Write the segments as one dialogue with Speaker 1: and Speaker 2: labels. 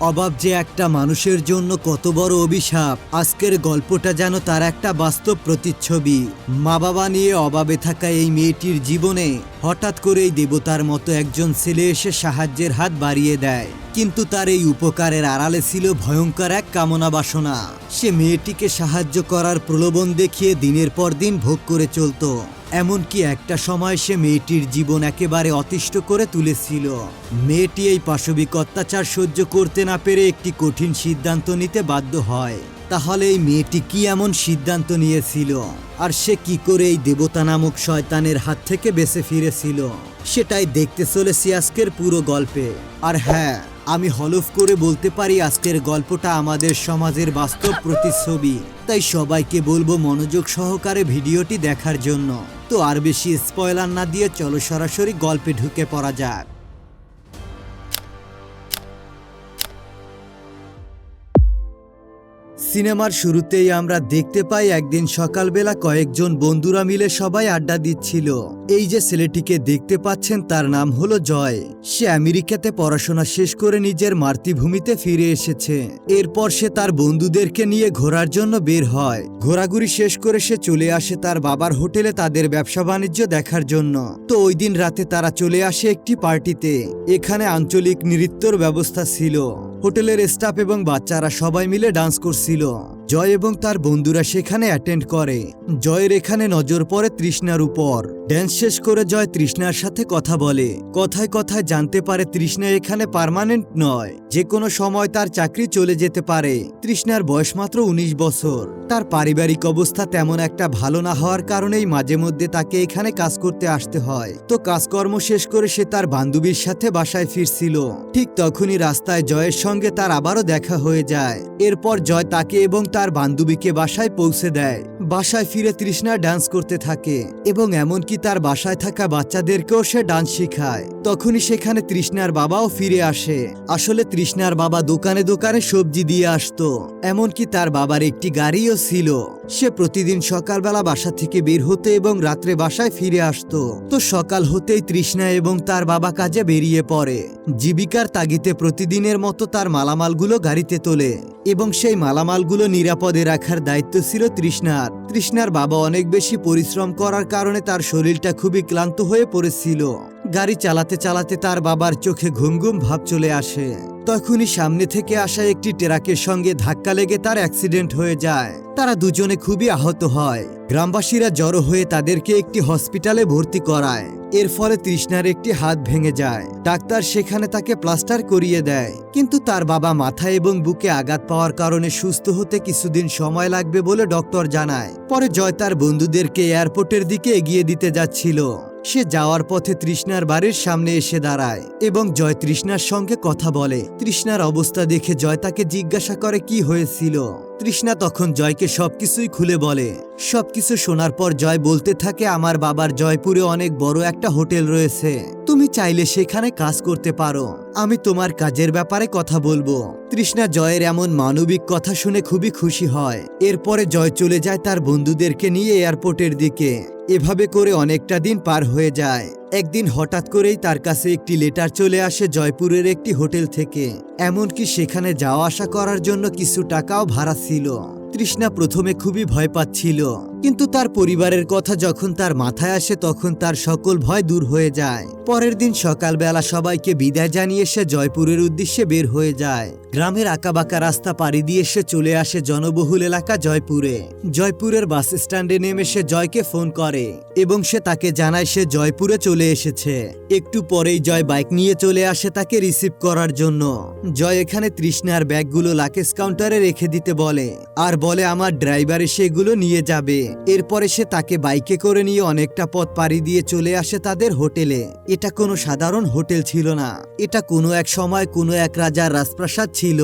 Speaker 1: অভাব যে একটা মানুষের জন্য কত বড় অভিশাপ, আজকের গল্পটা যেন তার একটা বাস্তব প্রতিচ্ছবি। মা বাবা নিয়ে অভাবে থাকা এই মেয়েটির জীবনে হঠাৎ করেই দেবতার মতো একজন ছেলে এসে সাহায্যের হাত বাড়িয়ে দেয়, কিন্তু তার এই উপকারের আড়ালে ছিল ভয়ঙ্কর এক কামনা বাসনা। সে মেয়েটিকে সাহায্য করার প্রলোভন দেখিয়ে দিনের পর দিন ভোগ করে চলত। এমনকি একটা সময় সে মেয়েটির জীবন একেবারে অতিষ্ঠ করে তুলেছিল। মেয়েটি এই পাশবিক অত্যাচার সহ্য করতে না পেরে একটি কঠিন সিদ্ধান্ত নিতে বাধ্য হয়। তাহলে এই মেয়েটি কি এমন সিদ্ধান্ত নিয়েছিল, আর সে কি করে এই দেবতা নামক শয়তানের হাত থেকে বেঁচে ফিরেছিল, সেটাই দেখতে চলেছি আজকের পুরো গল্পে। আর হ্যাঁ, আমি হলফ করে বলতে পারি আজকের গল্পটা আমাদের সমাজের বাস্তব প্রতিচ্ছবি। তাই সবাইকে বলবো মনোযোগ সহকারে ভিডিওটি দেখার জন্য। তো আর বেশি স্পয়লার না দিয়ে চলো সরাসরি গল্পে ঢুকে পড়া যাক। সিনেমার শুরুতেই আমরা দেখতে পাই একদিন সকালবেলা কয়েকজন বন্ধুরা মিলে সবাই আড্ডা দিচ্ছিল। এই যে ছেলেটিকে দেখতে পাচ্ছেন তার নাম হলো জয়। সে আমেরিকাতে পড়াশোনা শেষ করে নিজের মাতৃভূমিতে ফিরে এসেছে। এরপর সে তার বন্ধুদেরকে নিয়ে ঘোরার জন্য বের হয়। ঘোরাঘুরি শেষ করে সে চলে আসে তার বাবার হোটেলে তাদের ব্যবসা বাণিজ্য দেখার জন্য। তো ওই দিন রাতে তারা চলে আসে একটি পার্টিতে। এখানে আঞ্চলিক নৃত্যর ব্যবস্থা ছিল। হোটেলের স্টাফ এবং বাচ্চারা সবাই মিলে ডান্স করছিল। জয় এবং তার বন্ধুরা সেখানে অ্যাটেন্ড করে। জয়ের এখানে নজর পড়ে তৃষ্ণার উপর। ড্যান্স শেষ করে জয় তৃষ্ণার সাথে কথা বলে। কথায় কথায় জানতে পারে তৃষ্ণা এখানে পার্মানেন্ট নয়, যে কোনো সময় তার চাকরি চলে যেতে পারে। তৃষ্ণার বয়স মাত্র 19 বছর। তার পারিবারিক অবস্থা তেমন একটা ভালো না হওয়ার কারণেই মাঝে মধ্যে তাকে এখানে কাজ করতে আসতে হয়। তো কাজকর্ম শেষ করে সে তার বান্ধবীর সাথে বাসায় ফিরছিল। ঠিক তখনই রাস্তায় জয়ের সঙ্গে তার আবারও দেখা হয়ে যায়। এরপর জয় তাকে এবং তার বান্ধবীকে বাসায় পৌঁছে দেয়। বাসায় ফিরে তৃষ্ণা ডান্স করতে থাকে এবং এমনকি তার বাসায় থাকা বাচ্চাদেরকেও সে ডান্স শেখায়। তখনই সেখানে তৃষ্ণার বাবাও ফিরে আসে। আসলে তৃষ্ণার বাবা দোকানে দোকানে সবজি দিয়ে আসতো। এমনকি তার বাবার একটি গাড়িও ছিল। সে প্রতিদিন সকালবেলা বাসা থেকে বের হতো এবং রাত্রে বাসায় ফিরে আসতো। তো সকাল হতেই তৃষ্ণা এবং তার বাবা কাজে বেরিয়ে পড়ে। জীবিকার তাগিদে প্রতিদিনের মতো তার মালামালগুলো গাড়িতে তোলে এবং সেই মালামালগুলো নিরাপদে রাখার দায়িত্ব ছিল তৃষ্ণার। তৃষ্ণার বাবা অনেক বেশি পরিশ্রম করার কারণে তার শরীরটা খুবই ক্লান্ত হয়ে পড়েছিল। গাড়ি চালাতে চালাতে তার বাবার চোখে ঘুম ঘুম ভাব চলে আসে। তখনই সামনে থেকে আসা একটি ট্রাকের সঙ্গে ধাক্কা লেগে তার অ্যাক্সিডেন্ট হয়ে যায়। তারা দুজনে খুবই আহত হয়। গ্রামবাসীরা জড়ো হয়ে তাদেরকে একটি হসপিটালে ভর্তি করায়। এর ফলে তৃষ্ণার একটি হাত ভেঙে যায়। ডাক্তার সেখানে তাকে প্লাস্টার করিয়ে দেয়, কিন্তু তার বাবা মাথা এবং বুকে আঘাত পাওয়ার কারণে সুস্থ হতে কিছুদিন সময় লাগবে বলে ডক্টর জানায়। পরে জয় তার বন্ধুদেরকে এয়ারপোর্টের দিকে এগিয়ে দিতে যাচ্ছিল। সে যাওয়ার পথে তৃষ্ণার বাড়ির সামনে এসে দাঁড়ায় এবং জয় তৃষ্ণার সঙ্গে কথা বলে। তৃষ্ণার অবস্থা দেখে জয় তাকে জিজ্ঞাসা করে কি হয়েছিল। তৃষ্ণা তখন জয়কে সবকিছুই খুলে বলে। সবকিছু শোনার পর জয় বলতে থাকে, আমার বাবার জয়পুরে অনেক বড় একটা হোটেল রয়েছে, তুমি চাইলে সেখানে কাজ করতে পারো, আমি তোমার কাজের ব্যাপারে কথা বলবো। তৃষ্ণা জয়ের এমন মানবিক কথা শুনে খুবই খুশি হয়। এরপরে জয় চলে যায় তার বন্ধুদেরকে নিয়ে এয়ারপোর্টের দিকে। এভাবে করে অনেকটা দিন পার হয়ে যায়। একদিন হঠাৎ করেই তার কাছে একটি লেটার চলে আসে জয়পুরের একটি হোটেল থেকে। এমনকি সেখানে যাওয়া আসা করার জন্য কিছু টাকাও ভাড়া ছিল। তৃষ্ণা প্রথমে খুবই ভয় পাচ্ছিল, কিন্তু তার পরিবারের কথা যখন তার মাথায় আসে তখন তার সকল ভয় দূর হয়ে যায়। পরের দিন সকালবেলা সবাইকে বিদায় জানিয়ে সে জয়পুরের উদ্দেশ্যে বের হয়ে যায়। গ্রামের আঁকাবাঁকা রাস্তা পাড়ি দিয়ে সে চলে আসে জনবহুল এলাকা জয়পুরে। জয়পুরের বাস স্ট্যান্ডে নেমে সে জয়কে ফোন করে এবং সে তাকে জানায় সে জয়পুরে চলে এসেছে। একটু পরেই জয় বাইক নিয়ে চলে আসে তাকে রিসিভ করার জন্য। জয় এখানে তৃষ্ণার ব্যাগগুলো লাকেজ কাউন্টারে রেখে দিতে বলে, আর বলে আমার ড্রাইভার এসে এগুলো নিয়ে যাবে। এরপরে সে তাকে বাইকে করে নিয়ে অনেকটা পথ পাড়ি দিয়ে চলে আসে তাদের হোটেলে। এটা কোনো সাধারণ হোটেল ছিল না, এটা কোনো এক সময় কোনো এক রাজার রাজপ্রাসাদ ছিল।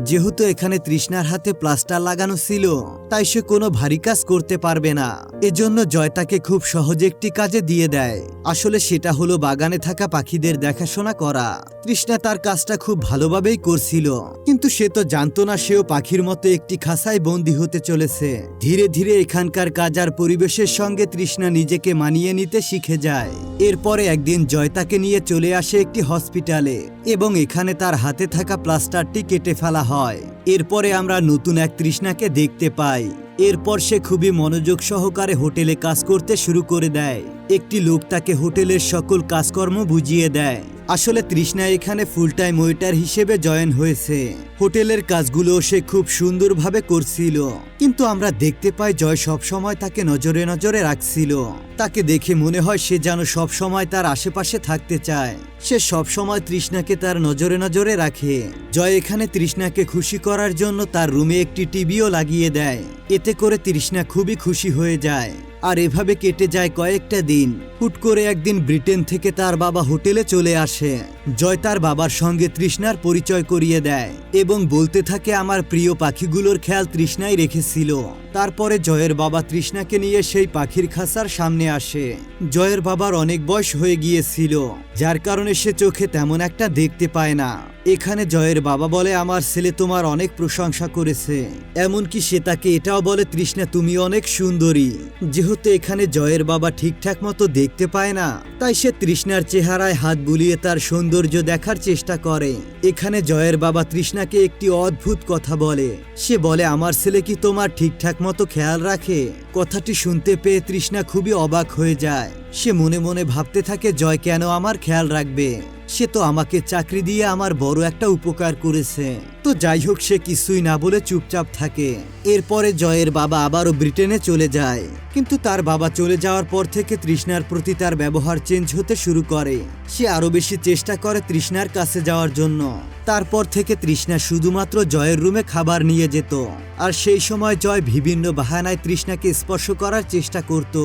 Speaker 1: যেহেতু এখানে তৃষ্ণার হাতে প্লাস্টার লাগানো ছিল তাই সে কোনো ভারী কাজ করতে পারবে না। এজন্য জয় তাকে খুব সহজে একটি কাজে দিয়ে দেয়। আসলে সেটা হলো বাগানে থাকা পাখিদের দেখাশোনা করা। তৃষ্ণা তার কাজটা খুব ভালোভাবেই করছিল, কিন্তু সে তো জানতো না সেও পাখির মতো একটি খাঁচায় বন্দী হতে চলেছে। ধীরে ধীরে এখানকার কাজ আর পরিবেশের সঙ্গে তৃষ্ণা নিজেকে মানিয়ে নিতে শিখে যায়। এরপরে একদিন জয় তাকে নিয়ে চলে আসে একটি হসপিটালে এবং এখানে তার হাতে থাকা প্লাস্টারটি কেটে ফেলা হয়। এরপরে আমরা নতুন এক তৃষ্ণাকে দেখতে পাই। এরপর সে খুবই মনোযোগ সহকারে হোটেলে কাজ করতে শুরু করে দেয়। একটি লোক তাকে হোটেলের সকল কাজকর্ম বুঝিয়ে দেয়। আসলে তৃষ্ণা এখানে ফুল টাইম ওয়েটার হিসেবে জয়েন হয়েছে। হোটেলের কাজগুলো সে খুব সুন্দরভাবে করছিল, কিন্তু আমরা দেখতে পাই জয় সব সময় তাকে নজরে নজরে রাখছিল। তাকে দেখে মনে হয় সে যেন সব সময় তার আশেপাশে থাকতে চায়। সে সব সময় তৃষ্ণাকে তার নজরে নজরে রাখে। জয় এখানে তৃষ্ণাকে খুশি করার জন্য তার রুমে একটি টিভিও লাগিয়ে দেয়। এতে করে তৃষ্ণা খুবই খুশি হয়ে যায়। আর এভাবে কেটে যায় কয়েকটা দিন। হুট করে একদিন ব্রিটেন থেকে তার বাবা হোটেলে চলে আসে। জয় তার বাবার সঙ্গে তৃষ্ণার পরিচয় করিয়ে দেয় এবং বলতে থাকে আমার প্রিয় পাখিগুলোর খেয়াল তৃষ্ণাই রেখেছিল। তারপরে জয়ের বাবা তৃষ্ণাকে নিয়ে সেই পাখির খাঁচার সামনে আসে। জয়ের বাবার অনেক বয়স হয়ে গিয়েছিল, যার কারণে সে চোখে তেমন একটা দেখতে পায় না। এখানে জয়ের বাবা বলে আমার ছেলে তোমার অনেক প্রশংসা করেছে, এমনকি সে তাকে এটাও বলে তৃষ্ণা তুমি অনেক সুন্দরী। যেহেতু এখানে জয়ের বাবা ঠিকঠাক মতো দেখতে পায় না, তাই সে তৃষ্ণার চেহারায় হাত বুলিয়ে তার সৌন্দর্য দেখার চেষ্টা করে। এখানে জয়ের বাবা তৃষ্ণাকে একটি অদ্ভুত কথা বলে। সে বলে আমার ছেলে কি তোমার ঠিকঠাক মতো খেয়াল রাখে? কথাটি শুনতে পেয়ে তৃষ্ণা খুবই অবাক হয়ে যায়। সে মনে মনে ভাবতে থাকে জয় কেন আমার খেয়াল রাখবে? সে তো আমাকে চাকরি দিয়ে আমার বড় একটা উপকার করেছে। তো যাই হোক, সে কিছুই না বলে চুপচাপ থাকে। এরপরে জয়ের বাবা আবারও ব্রিটেনে চলে যায়, কিন্তু তার বাবা চলে যাওয়ার পর থেকে তৃষ্ণার প্রতি তার ব্যবহার চেঞ্জ হতে শুরু করে। সে আরো বেশি চেষ্টা করে তৃষ্ণার কাছে যাওয়ার জন্য। তারপর থেকে তৃষ্ণা শুধুমাত্র জয়ের রুমে খাবার নিয়ে যেত, আর সেই সময় জয় বিভিন্ন বাহানায় তৃষ্ণাকে স্পর্শ করার চেষ্টা করত।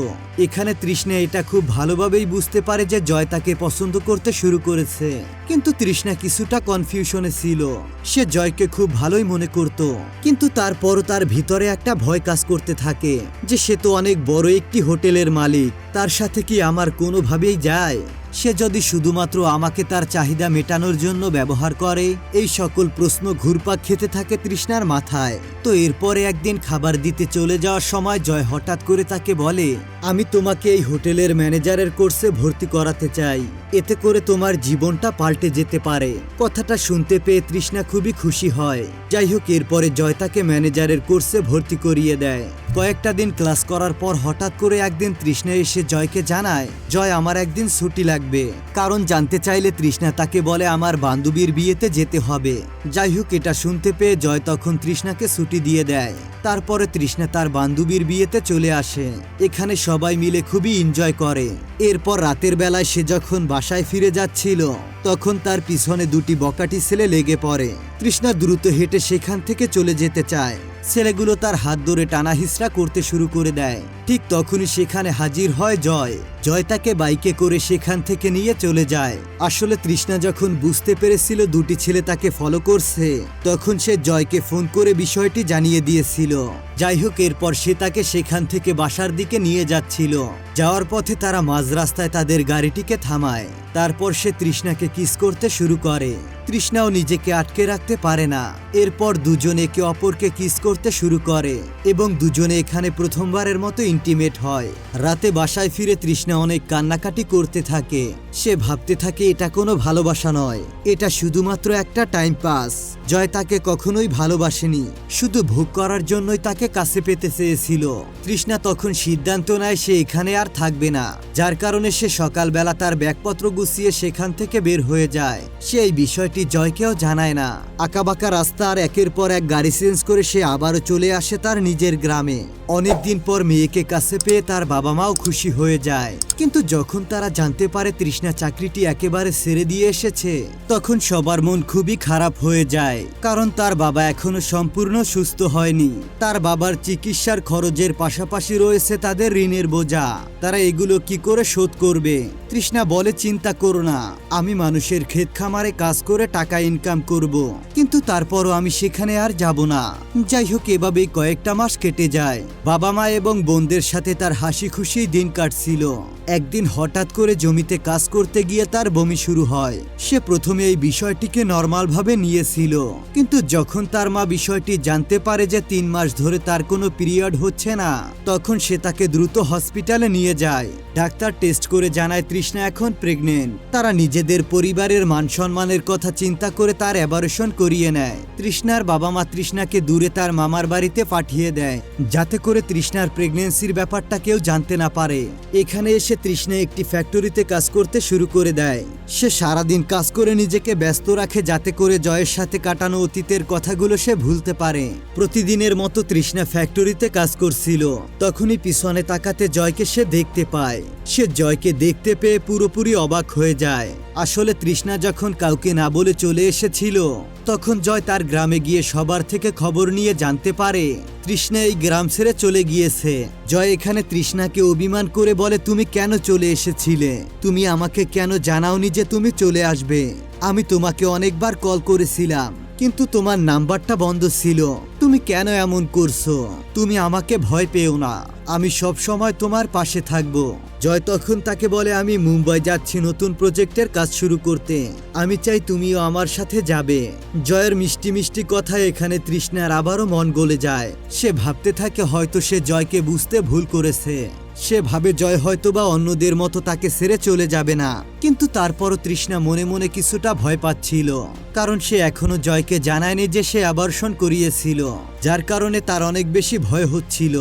Speaker 1: এখানে তৃষ্ণা এটা খুব ভালোভাবেই বুঝতে পারে যে জয় তাকে পছন্দ করতে শুরু করেছে, কিন্তু তৃষ্ণা কিছুটা কনফিউশনে ছিল। সে জয়কে খুব ভালোই মনে করত, কিন্তু তারপরও তার ভিতরে একটা ভয় কাজ করতে থাকে যে সে তো অনেক বড় একটি হোটেলের মালিক, তার সাথে কি আমার কোনোভাবেই যায়? সে যদি শুধুমাত্র আমাকে তার চাহিদা মেটানোর জন্য ব্যবহার করে? এই সকল প্রশ্ন ঘুরপাক খেতে থাকে তৃষ্ণার মাথায়। তো এরপরে একদিন খাবার দিতে চলে যাওয়ার সময় জয় হঠাৎ করে তাকে বলে আমি তোমাকে এই হোটেলের ম্যানেজারের কোর্সে ভর্তি করাতে চাই, এতে করে তোমার জীবনটা পাল্টে যেতে পারে। কথাটা শুনতে পেয়ে তৃষ্ণা খুবই খুশি হয়। যাই হোক, এরপরে জয় তাকে ম্যানেজারের কোর্সে ভর্তি করিয়ে দেয়। কয়েকটা দিন ক্লাস করার পর হঠাৎ করে একদিন তৃষ্ণা এসে জয়কে জানায় জয় আমার একদিন ছুটি লাগবে। কারণ জানতে চাইলে তৃষ্ণা তাকে বলে আমার বান্ধবীর বিয়েতে যেতে হবে। যাই হোক, এটা শুনতে পেয়ে জয় তখন তৃষ্ণাকে ছুটি দিয়ে দেয়। তারপরে তৃষ্ণা তার বান্ধবীর বিয়েতে চলে আসে। এখানে সবাই মিলে খুবই এনজয় করে। এরপর রাতের বেলায় সে যখন বাসায় ফিরে যাচ্ছিল, তখন তার পিছনে দুটি বকাটি ছেলে লেগে পড়ে। তৃষ্ণা দ্রুত হেঁটে সেখান থেকে চলে যেতে চায়। ছেলেগুলো তার হাত ধরে টানা হিচড়া করতে শুরু করে দেয়। ঠিক তখনই সেখানে হাজির হয় জয়। জয় তাকে বাইকে করে সেখান থেকে নিয়ে চলে যায়। আসলে তৃষ্ণা যখন বুঝতে পেরেছিল দুটি ছেলে তাকে ফলো করছে, তখন সে জয়কে ফোন করে বিষয়টি জানিয়ে দিয়েছিল। যাই হোক, এরপর সে তাকে সেখান থেকে বাসার দিকে নিয়ে যাচ্ছিল। যাওয়ার পথে তারা মাঝ রাস্তায় তাদের গাড়িটিকে থামায়। তারপর সে তৃষ্ণাকে কিস করতে শুরু করে। তৃষ্ণাও নিজেকে আটকে রাখতে পারে না। এরপর দুজনে একে অপরকে কিস করতে শুরু করে এবং দুজনে এখানে প্রথমবারের মতো ইন্টিমেট হয়। রাতে বাসায় ফিরে তৃষ্ণা অনেক কান্নাকাটি করতে থাকে। সে ভাবতে থাকে এটা কোনো ভালোবাসা নয়, এটা শুধুমাত্র একটা টাইম পাস। জয় তাকে কখনোই ভালোবাসেনি, শুধু ভোগ করার জন্যই তাকে কাছে পেতে চেয়েছিল। তৃষ্ণা তখন সিদ্ধান্ত নেয় সে এখানে আর থাকবে না, যার কারণে সে সকালবেলা তার ব্যাগপত্র গুছিয়ে সেখান থেকে বের হয়ে যায়। সে এই বিষয়টি জয়কেও জানায় না। আঁকাবাঁকা রাস্তা আর একের পর এক গাড়ি চেঞ্জ করে সে আবারও চলে আসে তার নিজের গ্রামে। অনেকদিন পর মেয়েকে কাছে পেয়ে তার বাবা মাও খুশি হয়ে যায়। কিন্তু যখন তারা জানতে পারে তৃষ্ণা চাকরিটি একেবারে ছেড়ে দিয়ে এসেছে, তখন সবার মন খুবই খারাপ হয়ে যায়, কারণ তার বাবা এখনো সম্পূর্ণ সুস্থ হয়নি। তার বাবার চিকিৎসার খরচের পাশাপাশি রয়েছে তাদের ঋণের বোঝা। তারা এগুলো কি করে শোধ করবে? তৃষ্ণা বলে, চিন্তা করো না, আমি মানুষের ক্ষেত খামারে কাজ করে টাকা ইনকাম করব, কিন্তু তারপরও আমি সেখানে আর যাব না। যাই হোক, এভাবেই কয়েকটা মাস কেটে যায়। বাবা মা এবং বোনদের সাথে তার হাসি খুশি দিন কাটছিল। একদিন হঠাৎ করে জমিতে কাজ করতে গিয়ে তার বমি শুরু হয়। সে প্রথমে এই বিষয়টিকে নরমাল ভাবে নিয়েছিল, কিন্তু যখন তার মা বিষয়টি জানতে পারে যে 3 মাস ধরে তার কোনো পিরিয়ড হচ্ছে না, তখন সে তাকে দ্রুত হসপিটালে নিয়ে যায়। ডাক্তার টেস্ট করে জানায় তৃষ্ণা এখন প্রেগনেন্ট। তারা নিজেদের পরিবারের মান সম্মানের কথা চিন্তা করে তার অ্যাবর্শন করিয়ে নেয়। তৃষ্ণার বাবা মা তৃষ্ণাকে দূরে তার মামার বাড়িতে পাঠিয়ে দেয়, যাতে করে তৃষ্ণার প্রেগনেন্সির ব্যাপারটা কেউ জানতে না পারে। এখানে এসে তৃষ্ণা একটি ফ্যাক্টরিতে কাজ করতে শুরু করে দেয়। সে সারাদিন কাজ করে নিজেকে ব্যস্ত রাখে, যাতে করে জয়ের সাথে কাটানো অতীতের কথাগুলো সে ভুলতে পারে। প্রতিদিনের মতো তৃষ্ণা ফ্যাক্টরিতে কাজ করছিল, তখনই পিছনে তাকাতে জয়কে সে দেখতে পায়। সে জয়কে দেখতে পেয়ে পুরোপুরি অবাক হয়ে যায়। আসলে তৃষ্ণা যখন কাউকে না বলে চলে এসেছিল, তখন জয় তার গ্রামে গিয়ে সবার থেকে খবর নিয়ে জানতে পারে তৃষ্ণা এই গ্রাম ছেড়ে চলে গিয়েছে। জয় এখানে তৃষ্ণাকে অভিমান করে বলে, তুমি কেন চলে এসেছিলে? তুমি আমাকে কেন জানাওনি যে তুমি চলে আসবে? আমি তোমাকে অনেকবার কল করেছিলাম, কিন্তু তোমার নাম্বারটা বন্ধ ছিল। তুমি কেন এমন করছো? তুমি আমাকে ভয় পেও না, আমি সব সময় তোমার পাশে থাকবো। জয় তখন তাকে বলে, আমি মুম্বাই যাচ্ছি নতুন প্রজেক্টের কাজ শুরু করতে, আমি চাই তুমিও আমার সাথে যাবে। জয়ের মিষ্টি মিষ্টি কথায় এখানে তৃষ্ণার আবারও মন গলে যায়। সে ভাবতে থাকে হয়তো সে জয়কে বুঝতে ভুল করেছে। সে ভাবে জয় হয়তোবা অন্যদের মতো তাকে ছেড়ে চলে যাবে না, কিন্তু তারপরও তৃষ্ণা মনে মনে কিছুটা ভয় পাচ্ছিল, কারণ সে এখনো জয়কে জানায়নি যে সে অ্যাবর্শন করিয়েছিল, যার কারণে তার অনেক বেশি ভয় হচ্ছিল।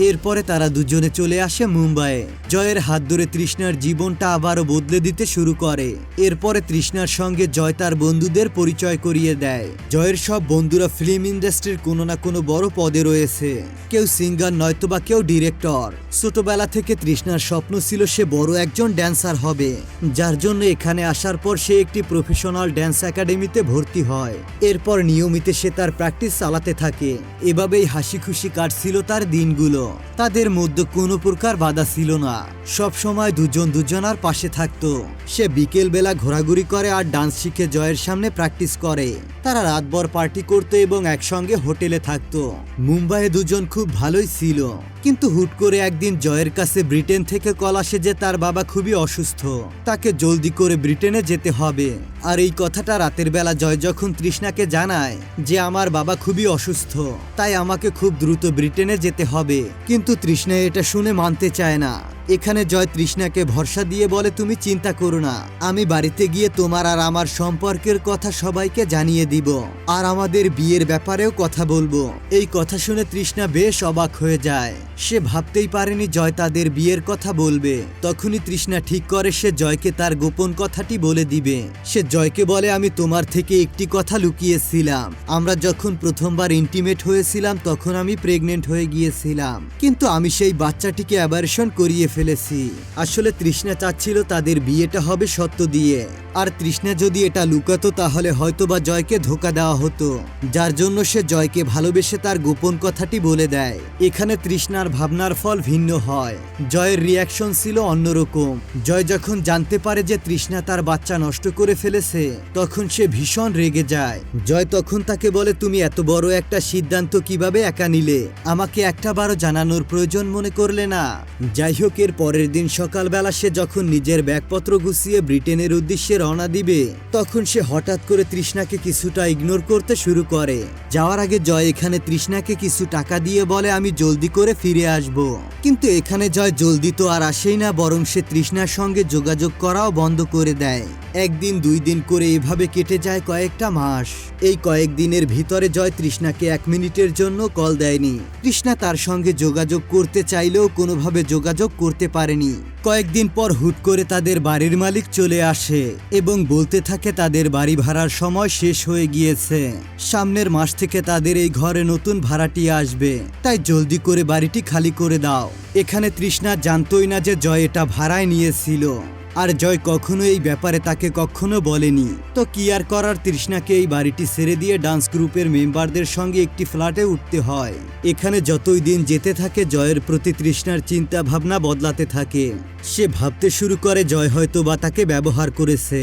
Speaker 1: এরপরে তারা দুজনে চলে আসে মুম্বাইয়ে। জয়ের হাত ধরে তৃষ্ণার জীবনটা আবারও বদলে দিতে শুরু করে। এরপরে তৃষ্ণার সঙ্গে জয় তার বন্ধুদের পরিচয় করিয়ে দেয়। জয়ের সব বন্ধুরা ফিল্ম ইন্ডাস্ট্রির কোনো না কোনো বড় পদে রয়েছে, কেউ সিঙ্গার নয়তোবা কেউ ডিরেক্টর। ছোটবেলা থেকে তৃষ্ণার স্বপ্ন ছিল সে বড় একজন ড্যান্সার হবে, যার জন্য এখানে আসার পর সে একটি প্রফেশনাল ড্যান্স একাডেমিতে ভর্তি হয়। এরপর নিয়মিত সে তার প্র্যাকটিস চালাতে থাকে। এভাবেই হাসি খুশি কাটছিল তার দিনগুলো। তাদের মধ্যে কোনো প্রকার বাধা ছিল না, সব সময় দুজন দুজনার পাশে থাকতো। সে বিকেল বেলা ঘোরাঘুরি করে আর ডান্স শিখে জয়ের সামনে প্র্যাকটিস করে। তারা রাতভর পার্টি করতো এবং একসঙ্গে হোটেলে থাকতো। মুম্বাইয়ে দুজন খুব ভালোই ছিল, কিন্তু হুট করে একদিন জয়ের কাছে ব্রিটেন থেকে কল আসে যে তার বাবা খুবই অসুস্থ, তাকে জলদি করে ব্রিটেনে যেতে হবে। আর এই কথাটা রাতের বেলা জয় যখন তৃষ্ণাকে জানায় যে আমার বাবা খুবই অসুস্থ, তাই আমাকে খুব দ্রুত ব্রিটেনে যেতে হবে, কিন্তু তৃষ্ণা এটা শুনে মানতে চায় না। এখানে জয় তৃষ্ণাকে ভরসা দিয়ে বলে, তুমি চিন্তা করো না, আমি বাড়িতে গিয়ে তোমার আর আমার সম্পর্কের কথা সবাইকে জানিয়ে দিব, আর আমাদের বিয়ের ব্যাপারেও কথা বলবো। এই কথা শুনে তৃষ্ণা বেশ অবাক হয়ে যায়। সে ভাবতেই পারেনি জয় তাদের বিয়ের কথা বলবে। তখনই তৃষ্ণা ঠিক করে সে জয়কে তার গোপন কথাটি বলে দিবে। সে জয়কে বলে, আমি তোমার থেকে একটি কথা লুকিয়েছিলাম। আমরা যখন প্রথমবার ইন্টিমেট হয়েছিলাম তখন আমি প্রেগনেন্ট হয়ে গিয়েছিলাম, কিন্তু আমি সেই বাচ্চাটিকে অ্যাবর্শন করিয়ে ফেলেছি। আসলে তৃষ্ণা চাচ্ছিল তাদের বিয়েটা হবে সত্য দিয়ে, আর তৃষ্ণা যদি এটা লুকাতো তাহলে হয়তোবা জয়কে ধোঁকা দেওয়া হতো, যার জন্য সে জয়কে ভালোবেসে তার গোপন কথাটি বলে দেয়। এখানে তৃষ্ণার ভাবনার ফল ভিন্ন হয়। জয়ের রিয়াকশন ছিল অন্যরকম। জয় যখন জানতে পারে যে তৃষ্ণা তার বাচ্চা নষ্ট করে ফেলেছে, তখন সে ভীষণ রেগে যায়। জয় তখন তাকে বলে, তুমি এত বড় একটা সিদ্ধান্ত কিভাবে একা নিলে? আমাকে একটাবারও জানানোর প্রয়োজন মনে করলে না? যাই হোক, এর পরের দিন সকালবেলা সে যখন নিজের ব্যাগপত্র গুছিয়ে ব্রিটেনের উদ্দেশ্যে রওনা দিবে, তখন সে হঠাৎ করে তৃষ্ণাকে কিছুটা ইগনোর করতে শুরু করে। যাওয়ার আগে জয় এখানে তৃষ্ণাকে কিছু টাকা দিয়ে বলে, আমি জলদি করে ফিরে আসব। কিন্তু এখানে জয় জলদি তো আর আসেই না, বরং সে তৃষ্ণার সঙ্গে যোগাযোগ করাও বন্ধ করে দেয়। একদিন 2 দিন করে এভাবে কেটে যায় কয়েকটা মাস। এই কয়েকদিনের ভিতরে জয় তৃষ্ণাকে 1 মিনিটের জন্য কল দেয়নি। তৃষ্ণা তার সঙ্গে যোগাযোগ করতে চাইলেও কোনোভাবে যোগাযোগ করতে পারেনি। কয়েকদিন পর হুট করে তাদের বাড়ির মালিক চলে আসে এবং বলতে থাকে তাদের বাড়ি ভাড়ার সময় শেষ হয়ে গিয়েছে। সামনের মাস থেকে তাদের এই ঘরে নতুন ভাড়াটিয়া আসবে, তাই জলদি করে বাড়িটি খালি করে দাও। এখানে তৃষ্ণা জানতোই না যে জয় এটা ভাড়ায় নিয়েছিল, আর জয় কখনো এই ব্যাপারে তাকে কখনো বলেনি। তো কি আর করার, তৃষ্ণাকে এই বাড়িটি ছেড়ে দিয়ে ডান্স গ্রুপের মেম্বারদের সঙ্গে একটি ফ্ল্যাটে উঠতে হয়। এখানে যতই দিন যেতে থাকে জয়ের প্রতি তৃষ্ণার চিন্তা ভাবনা বদলাতে থাকে। সে ভাবতে শুরু করে জয় হয়তো বা তাকে ব্যবহার করেছে।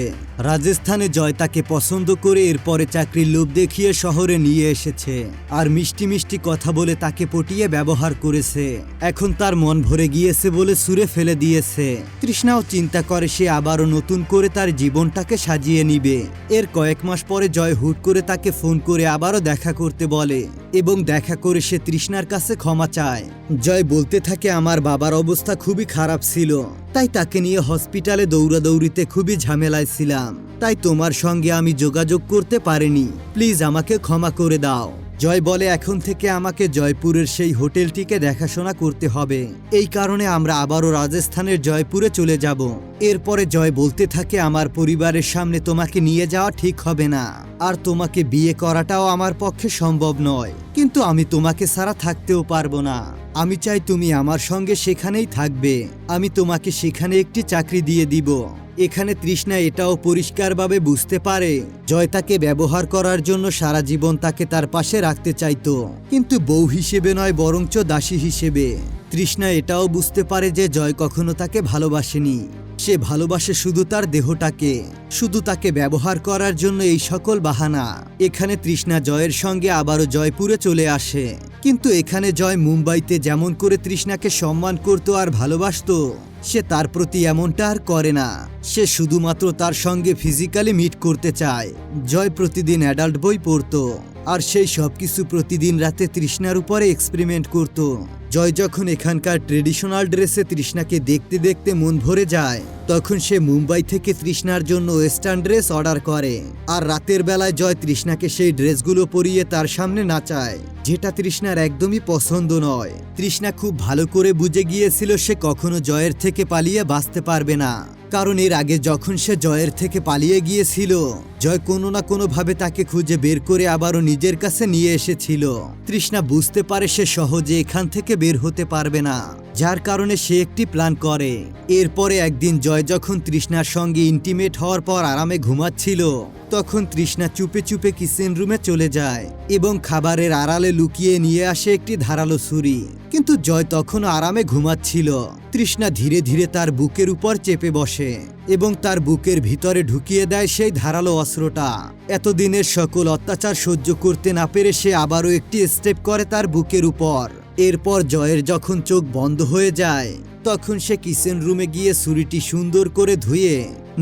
Speaker 1: রাজস্থানে জয় তাকে পছন্দ করে এরপরে চাকরির লোভ দেখিয়ে শহরে নিয়ে এসেছে, আর মিষ্টি মিষ্টি কথা বলে তাকে পটিয়ে ব্যবহার করেছে। এখন তার মন ভরে গিয়েছে বলে ছুঁড়ে ফেলে দিয়েছে। তৃষ্ণাও চিন্তা করে সে আবারও নতুন করে তার জীবনটাকে সাজিয়ে নিবে। এর কয়েক মাস পরে জয় হুট করে তাকে ফোন করে আবারও দেখা করতে বলে এবং দেখা করে সে তৃষ্ণার কাছে ক্ষমা চায়। জয় বলতে থাকে আমার বাবার অবস্থা খুবই খারাপ ছিল, তাই তাকে নিয়ে হসপিটালে দৌড়াদৌড়িতে খুবই ঝামেলায় ছিলাম, তাই তোমার সঙ্গে আমি যোগাযোগ করতে পারিনি, প্লিজ আমাকে ক্ষমা করে দাও। জয় বলে এখন থেকে আমাকে জয়পুরের সেই হোটেলটিকে দেখাশোনা করতে হবে, এই কারণে আমরা আবারও রাজস্থানের জয়পুরে চলে যাব। এরপরে জয় বলতে থাকে আমার পরিবারের সামনে তোমাকে নিয়ে যাওয়া ঠিক হবে না, আর তোমাকে বিয়ে করাটাও আমার পক্ষে সম্ভব নয়, কিন্তু আমি তোমাকে ছাড়া থাকতেও পারবো না। আমি চাই তুমি আমার সঙ্গে সেখানেই থাকবে, আমি তোমাকে সেখানে একটি চাকরি দিয়ে দিব। এখানে তৃষ্ণা এটাও পরিষ্কারভাবে বুঝতে পারে জয় তাকে ব্যবহার করার জন্য সারা জীবন তাকে তার পাশে রাখতে চাইতো, কিন্তু বউ হিসেবে নয় বরঞ্চ দাসী হিসেবে। তৃষ্ণা এটাও বুঝতে পারে যে জয় কখনো তাকে ভালোবাসেনি, সে ভালোবাসে শুধু তার দেহটাকে, শুধু তাকে ব্যবহার করার জন্য এই সকল বাহানা। এখানে তৃষ্ণা জয়ের সঙ্গে আবারও জয়পুরে চলে আসে, কিন্তু এখানে জয় মুম্বাইতে যেমন করে তৃষ্ণাকে সম্মান করত আর ভালোবাসতো, সে তার প্রতি এমনটা আর করে না। সে শুধুমাত্র তার সঙ্গে ফিজিক্যালি মিট করতে চায়। জয় প্রতিদিন অ্যাডাল্ট বই পড়তো, আর সেই সবকিছু প্রতিদিন রাতে তৃষ্ণার উপরে এক্সপেরিমেন্ট করত। জয় যখন এখানকার ট্রেডিশনাল ড্রেসে তৃষ্ণাকে দেখতে দেখতে মন ভরে যায়, তখন সে মুম্বাই থেকে তৃষ্ণার জন্য ওয়েস্টার্ন ড্রেস অর্ডার করে, আর রাতের বেলায় জয় তৃষ্ণাকে সেই ড্রেসগুলো পরিয়ে তার সামনে নাচায়, যেটা তৃষ্ণার একদমই পছন্দ নয়। তৃষ্ণা খুব ভালো করে বুঝে গিয়েছিল সে কখনো জয়ের থেকে পালিয়ে বাঁচতে পারবে না, কারণ এর আগে যখন সে জয়ের থেকে পালিয়ে গিয়েছিল জয় কোনো না কোনো ভাবে তাকে খুঁজে বের করে আবারও নিজের কাছে নিয়ে এসেছিল। তৃষ্ণা বুঝতে পারে সে সহজে এখান থেকে বের হতে পারবে না, যার কারণে সে একটি প্ল্যান করে। এরপরে একদিন জয় যখন তৃষ্ণার সঙ্গে ইন্টিমেট হওয়ার পর আরামে ঘুমাচ্ছিল, তখন তৃষ্ণা চুপে চুপে কিচেন রুমে চলে যায় এবং খাবারের আড়ালে লুকিয়ে নিয়ে আসে একটি ধারালো ছুরি, কিন্তু জয় তখনও আরামে ঘুমাচ্ছিল। তৃষ্ণা ধীরে ধীরে তার বুকের উপর চেপে বসে এবং তার বুকের ভিতরে ঢুকিয়ে দেয় সেই ধারালো অস্ত্রটা। এতদিনের সকল অত্যাচার সহ্য করতে না পেরে সে আবারও একটি স্টেপ করে তার বুকের উপর। এরপর জয়ের যখন চোখ বন্ধ হয়ে যায়, তখন সে কিচেন রুমে গিয়ে ছুরিটি সুন্দর করে ধুয়ে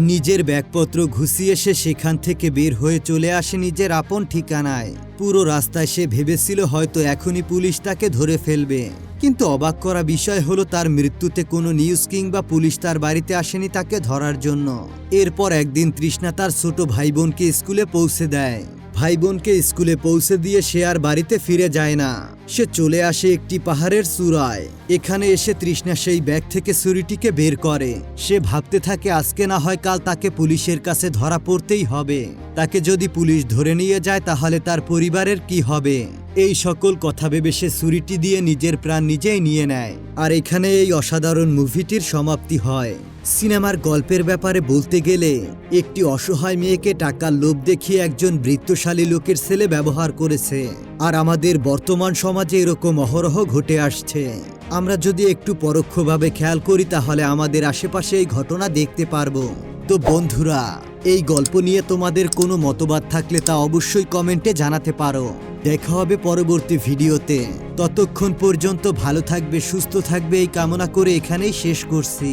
Speaker 1: নিজের ব্যাগপত্র গুছিয়ে সে সেখান থেকে বের হয়ে চলে আসে নিজের আপন ঠিকানায়। পুরো রাস্তায় সে ভেবেছিল হয়তো এখনই পুলিশ তাকে ধরে ফেলবে, কিন্তু অবাক করা বিষয় হলো তার মৃত্যুতে কোনো নিউজ কিংবা পুলিশ তার বাড়িতে আসেনি তাকে ধরার জন্য। এরপর একদিন তৃষ্ণা তার ছোট ভাই বোনকে স্কুলে পৌঁছে দেয়। ভাই বোনকে স্কুলে পৌঁছে দিয়ে সে আর বাড়িতে ফিরে যায় না, সে চলে আসে একটি পাহাড়ের চূড়ায়। এখানে এসে তৃষ্ণা সেই ব্যাগ থেকে ছুরিটিকে বের করে। সে ভাবতে থাকে আজকে না হয় কাল তাকে পুলিশের কাছে ধরা পড়তেই হবে, তাকে যদি পুলিশ ধরে নিয়ে যায় তাহলে তার পরিবারের কি হবে। এই সকল কথা ভেবে সে ছুরিটি দিয়ে নিজের প্রাণ নিজেই নিয়ে নেয়। আর এখানে এই অসাধারণ মুভিটির সমাপ্তি হয়। সিনেমার গল্পের ব্যাপারে বলতে গেলে একটি অসহায় মেয়েকে টাকার লোভ দেখিয়ে একজন বৃত্তশালী লোকের ছেলে ব্যবহার করেছে, আর আমাদের বর্তমান সমাজে এরকম অহরহ ঘটে আসছে। আমরা যদি একটু পরোক্ষভাবে খেয়াল করি তাহলে আমাদের আশেপাশে এই ঘটনা দেখতে পারবো। তো বন্ধুরা, এই গল্প নিয়ে তোমাদের কোনো মতবাদ থাকলে তা অবশ্যই কমেন্টে জানাতে পারো। দেখা হবে পরবর্তী ভিডিওতে। ততক্ষণ পর্যন্ত ভালো থাকবে, সুস্থ থাকবে এই কামনা করে এখানেই শেষ করছি।